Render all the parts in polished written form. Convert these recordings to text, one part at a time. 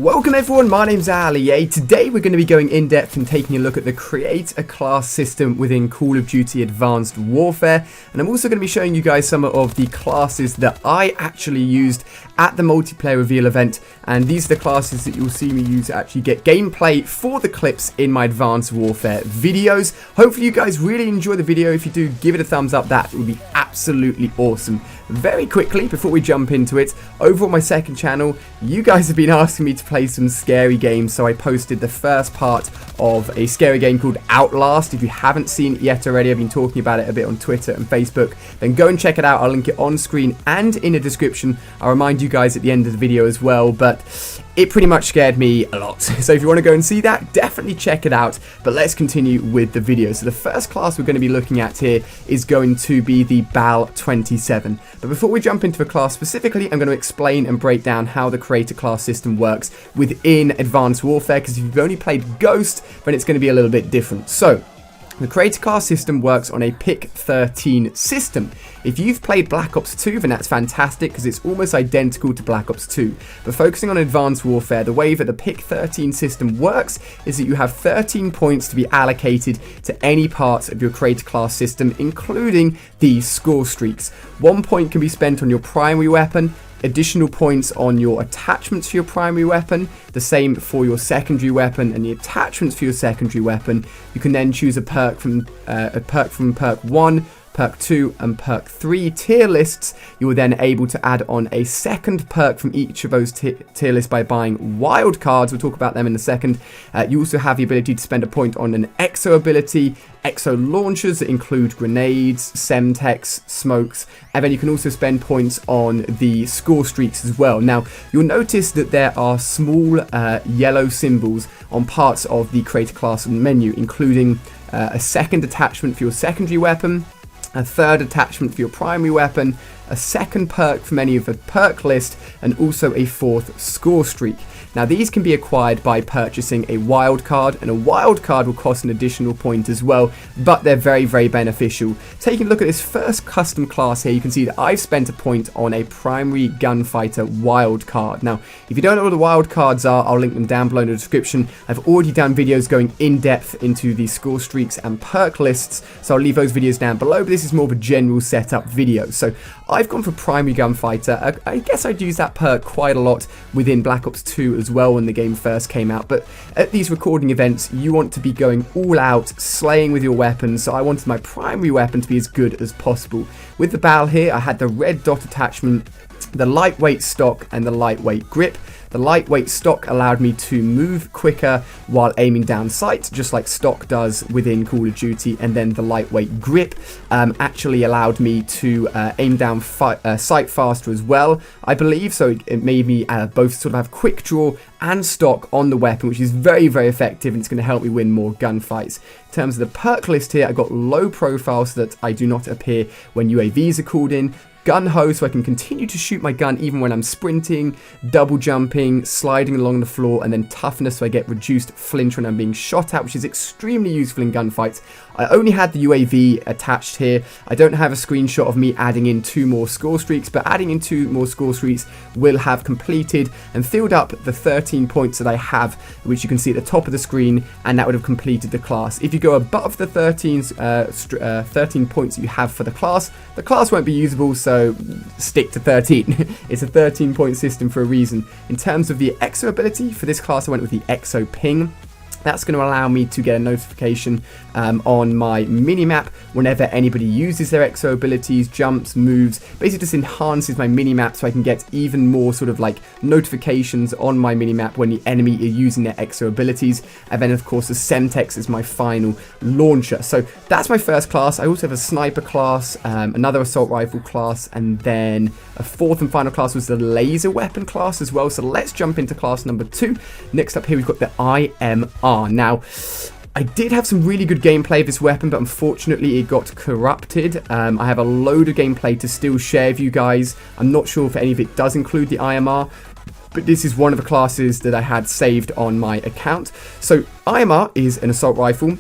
Welcome everyone, my name's Ali. Today we're going to be going in depth and taking a look at the create a class system within Call of Duty Advanced Warfare, and I'm also going to be showing you guys some of the classes that I actually used at the multiplayer reveal event, and these are the classes that you'll see me use to actually get gameplay for the clips in my Advanced Warfare videos. Hopefully you guys really enjoy the video. If you do, give it a thumbs up, that would be absolutely awesome. Very quickly, before we jump into it, over on my second channel, you guys have been asking me to play some scary games, so I posted the first part of a scary game called Outlast. If you haven't seen it yet already, I've been talking about it a bit on Twitter and Facebook, then go and check it out. I'll link it on screen and in the description. I'll remind you guys at the end of the video as well, but it pretty much scared me a lot. So if you want to go and see that, definitely check it out. But let's continue with the video. So the first class we're going to be looking at here is going to be the BAL 27. But before we jump into the class specifically, I'm going to explain and break down how the creator class system works within Advanced Warfare, because if you've only played Ghost, then it's going to be a little bit different. So the creator class system works on a pick 13 system. If you've played Black Ops 2, then that's fantastic because it's almost identical to Black Ops 2. But focusing on Advanced Warfare, the way that the pick 13 system works is that you have 13 points to be allocated to any part of your creator class system, including the score streaks. 1 point can be spent on your primary weapon, additional points on your attachments for your primary weapon, the same for your secondary weapon and the attachments for your secondary weapon. You can then choose a perk from perk 1, perk 2 and perk 3 tier lists. You are then able to add on a second perk from each of those tier lists by buying wild cards. We'll talk about them in a second. You also have the ability to spend a point on an exo ability, exo launchers that include grenades, semtex, smokes, and then you can also spend points on the score streaks as well. Now, you'll notice that there are small yellow symbols on parts of the creator class menu, including a second attachment for your secondary weapon, a third attachment for your primary weapon, a second perk from any of the perk list, and also a fourth score streak. Now these can be acquired by purchasing a wild card, and a wild card will cost an additional point as well, but they're very, very beneficial. Taking a look at this first custom class here, you can see that I've spent a point on a primary gunfighter wild card. Now, if you don't know what the wild cards are, I'll link them down below in the description. I've already done videos going in depth into the score streaks and perk lists, so I'll leave those videos down below, but this is more of a general setup video. So I've gone for primary gunfighter. I guess I'd use that perk quite a lot within Black Ops 2 as well when the game first came out, but at these recording events you want to be going all out, slaying with your weapons, so I wanted my primary weapon to be as good as possible. With the BAL here, I had the red dot attachment, the lightweight stock and the lightweight grip. The lightweight stock allowed me to move quicker while aiming down sight, just like stock does within Call of Duty, and then the lightweight grip actually allowed me to aim down sight faster as well, I believe, so it made me both sort of have quick draw and stock on the weapon, which is very, very effective, and it's going to help me win more gunfights. In terms of the perk list here, I got low profile so that I do not appear when UAVs are called in, gun ho so I can continue to shoot my gun even when I'm sprinting, double jumping, sliding along the floor, and then toughness so I get reduced flinch when I'm being shot at, which is extremely useful in gunfights. I only had the UAV attached here. I don't have a screenshot of me adding in 2 more score streaks, but adding in 2 more score streaks will have completed and filled up the 13 points that I have, which you can see at the top of the screen, and that would have completed the class. If you go above the 13 points that you have for the class won't be usable, so stick to 13. It's a 13-point system for a reason. In terms of the exo ability, for this class I went with the exo ping. That's going to allow me to get a notification on my minimap whenever anybody uses their exo abilities, jumps, moves. Basically just enhances my minimap so I can get even more sort of like notifications on my minimap when the enemy are using their exo abilities. And then of course the semtex is my final launcher. So that's my first class. I also have a sniper class, another assault rifle class, and then a fourth and final class was the laser weapon class as well. So let's jump into class number 2. Next up here we've got the IMR. Now, I did have some really good gameplay of this weapon, but unfortunately it got corrupted. I have a load of gameplay to still share with you guys. I'm not sure if any of it does include the IMR, but this is one of the classes that I had saved on my account. So IMR is an assault rifle.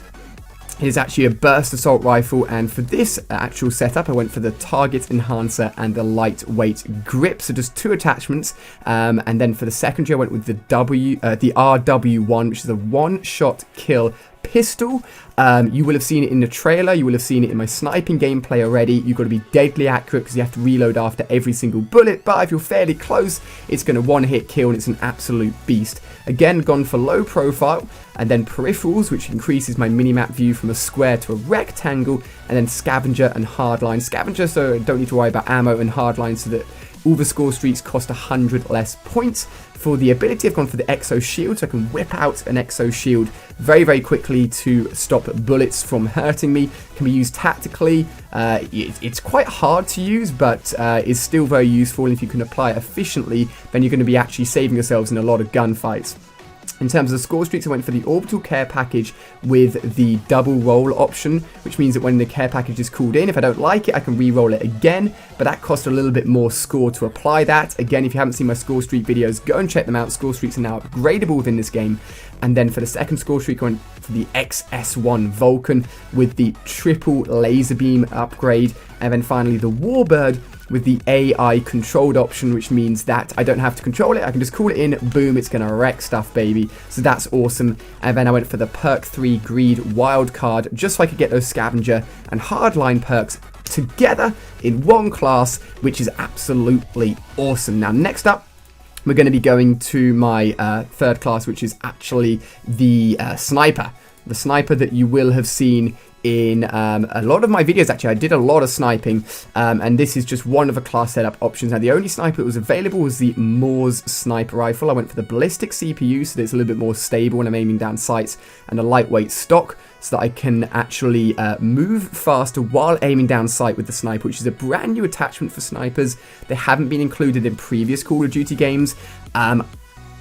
It is actually a burst assault rifle, and for this actual setup I went for the target enhancer and the lightweight grip, so just 2 attachments, and then for the secondary I went with the RW1, which is a one-shot kill pistol. You will have seen it in the trailer, you will have seen it in my sniping gameplay already. You've got to be deadly accurate because you have to reload after every single bullet, but if you're fairly close, it's going to one-hit kill and it's an absolute beast. Again, gone for low profile, and then peripherals, which increases my minimap view from a square to a rectangle, and then scavenger and hardline. Scavenger, so I don't need to worry about ammo, and hardline so that all the score streaks cost 100 less points. For the ability, I've gone for the exo shield, so I can whip out an exo shield very, very quickly to stop bullets from hurting me. It can be used tactically. It's quite hard to use, but is still very useful. And if you can apply it efficiently, then you're going to be actually saving yourselves in a lot of gunfights. In terms of the score streaks, I went for the orbital care package with the double roll option, which means that when the care package is called in, if I don't like it, I can re-roll it again, but that costs a little bit more score to apply that. Again, if you haven't seen my score streak videos, go and check them out. Score streaks are now upgradable within this game. And then for the second score streak, I went for the XS1 Vulcan with the triple laser beam upgrade, and then finally the Warbird with the AI controlled option, which means that I don't have to control it. I can just call it in, boom, it's going to wreck stuff, baby. So that's awesome. And then I went for the perk 3 Greed wildcard, just so I could get those scavenger and hardline perks together in one class, which is absolutely awesome. Now, next up, we're going to be going to my third class, which is actually the sniper. The sniper that you will have seen in a lot of my videos. Actually, I did a lot of sniping, and this is just one of the class setup options. Now, the only sniper that was available was the Matroix sniper rifle. I went for the ballistic CPU, so that it's a little bit more stable when I'm aiming down sights, and a lightweight stock, so that I can actually move faster while aiming down sight with the sniper, which is a brand new attachment for snipers. They haven't been included in previous Call of Duty games.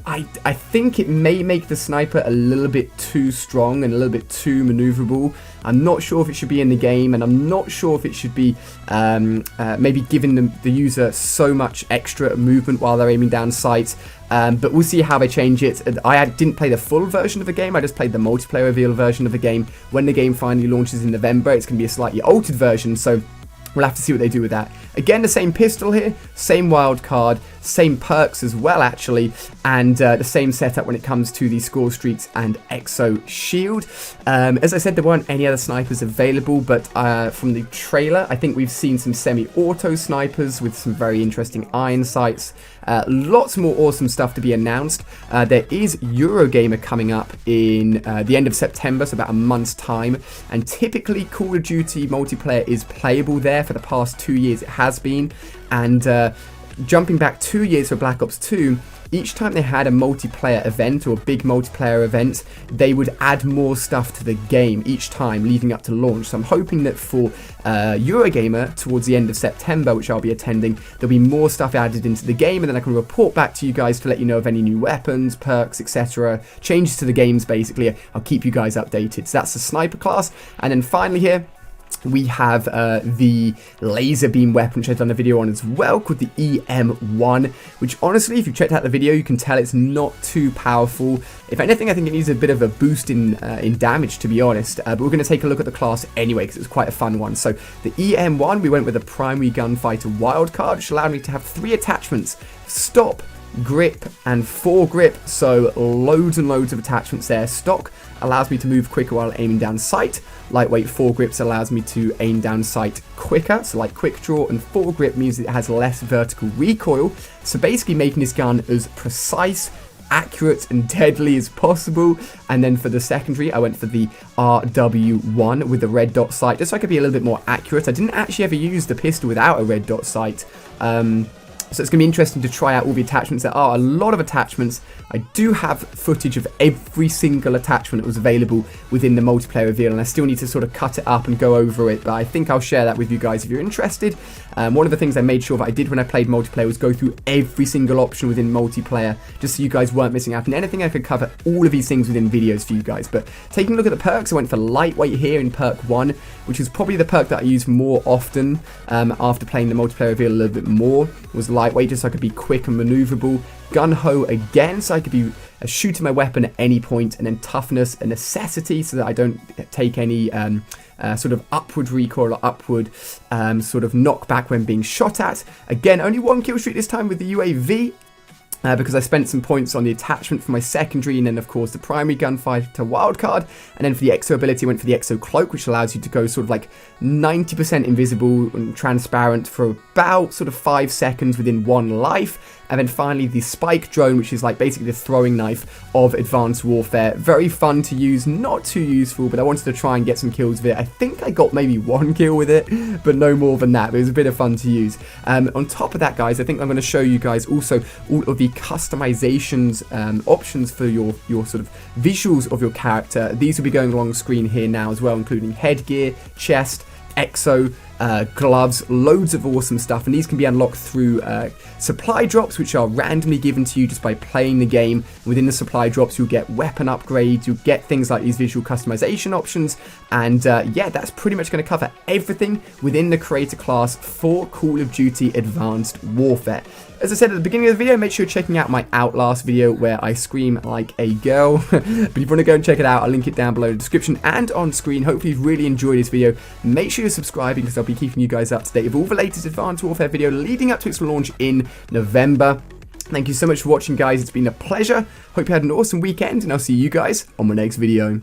I think it may make the sniper a little bit too strong and a little bit too maneuverable. I'm not sure if it should be in the game, and I'm not sure if it should be maybe giving the user so much extra movement while they're aiming down sight. But we'll see how they change it. I didn't play the full version of the game, I just played the multiplayer reveal version of the game. When the game finally launches in November, it's going to be a slightly altered version, so we'll have to see what they do with that. Again, the same pistol here, same wild card, same perks as well actually, and the same setup when it comes to the score streaks and exo shield. As I said, there weren't any other snipers available, but from the trailer, I think we've seen some semi-auto snipers with some very interesting iron sights. Lots more awesome stuff to be announced. There is Eurogamer coming up in the end of September, so about a month's time, and typically Call of Duty multiplayer is playable there. For the past 2 years it has been, and jumping back 2 years for Black Ops 2, each time they had a multiplayer event or a big multiplayer event, they would add more stuff to the game each time leading up to launch. So I'm hoping that for Eurogamer towards the end of September, which I'll be attending, there'll be more stuff added into the game, and then I can report back to you guys to let you know of any new weapons, perks, etc. Changes to the games, basically. I'll keep you guys updated. So that's the sniper class. And then finally here, we have the laser beam weapon, which I've done a video on as well, called the EM1, which honestly, if you've checked out the video, you can tell it's not too powerful. If anything, I think it needs a bit of a boost in damage, to be honest, but we're going to take a look at the class anyway, because it was quite a fun one. So the EM1, we went with a primary gunfighter wildcard, which allowed me to have 3 attachments: stop, grip, and foregrip. So loads and loads of attachments there. Stock allows me to move quicker while aiming down sight. Lightweight foregrips allows me to aim down sight quicker, so like quick draw, and foregrip means it has less vertical recoil, so basically making this gun as precise, accurate, and deadly as possible. And then for the secondary, I went for the RW1 with the red dot sight, just so I could be a little bit more accurate. I didn't actually ever use the pistol without a red dot sight. So it's going to be interesting to try out all the attachments. There are a lot of attachments. I do have footage of every single attachment that was available within the multiplayer reveal, and I still need to sort of cut it up and go over it, but I think I'll share that with you guys if you're interested. One of the things I made sure that I did when I played multiplayer was go through every single option within multiplayer, just so you guys weren't missing out on anything. I could cover all of these things within videos for you guys. But taking a look at the perks, I went for lightweight here in perk 1, which is probably the perk that I use more often after playing the multiplayer reveal a little bit more. Was lightweight, just so I could be quick and maneuverable. gun-ho again, so I could be shooting my weapon at any point, and then toughness, a necessity, so that I don't take any sort of upward recoil or upward sort of knockback when being shot at. Again, only 1 kill streak this time with the UAV. Because I spent some points on the attachment for my secondary, and then of course the primary gunfighter wildcard, and then for the exo ability I went for the exo cloak, which allows you to go sort of like 90% invisible and transparent for about sort of 5 seconds within 1 life. And then finally the spike drone, which is like basically the throwing knife of Advanced Warfare. Very fun to use, not too useful, but I wanted to try and get some kills with it. I think I got maybe 1 kill with it, but no more than that. But it was a bit of fun to use. On top of that, guys, I think I'm going to show you guys also all of the customizations options for your sort of visuals of your character. These will be going along screen here now as well, including headgear, chest, exo, gloves, loads of awesome stuff, and these can be unlocked through supply drops, which are randomly given to you just by playing the game. Within the supply drops you'll get weapon upgrades, you'll get things like these visual customization options, and yeah, that's pretty much going to cover everything within the creator class for Call of Duty Advanced Warfare. As I said at the beginning of the video, make sure you're checking out my Outlast video where I scream like a girl. But if you want to go and check it out, I'll link it down below in the description and on screen. Hopefully you've really enjoyed this video. Make sure you're subscribing because I'll be keeping you guys up to date with all the latest Advanced Warfare video leading up to its launch in November. Thank you so much for watching, guys. It's been a pleasure. Hope you had an awesome weekend, and I'll see you guys on my next video.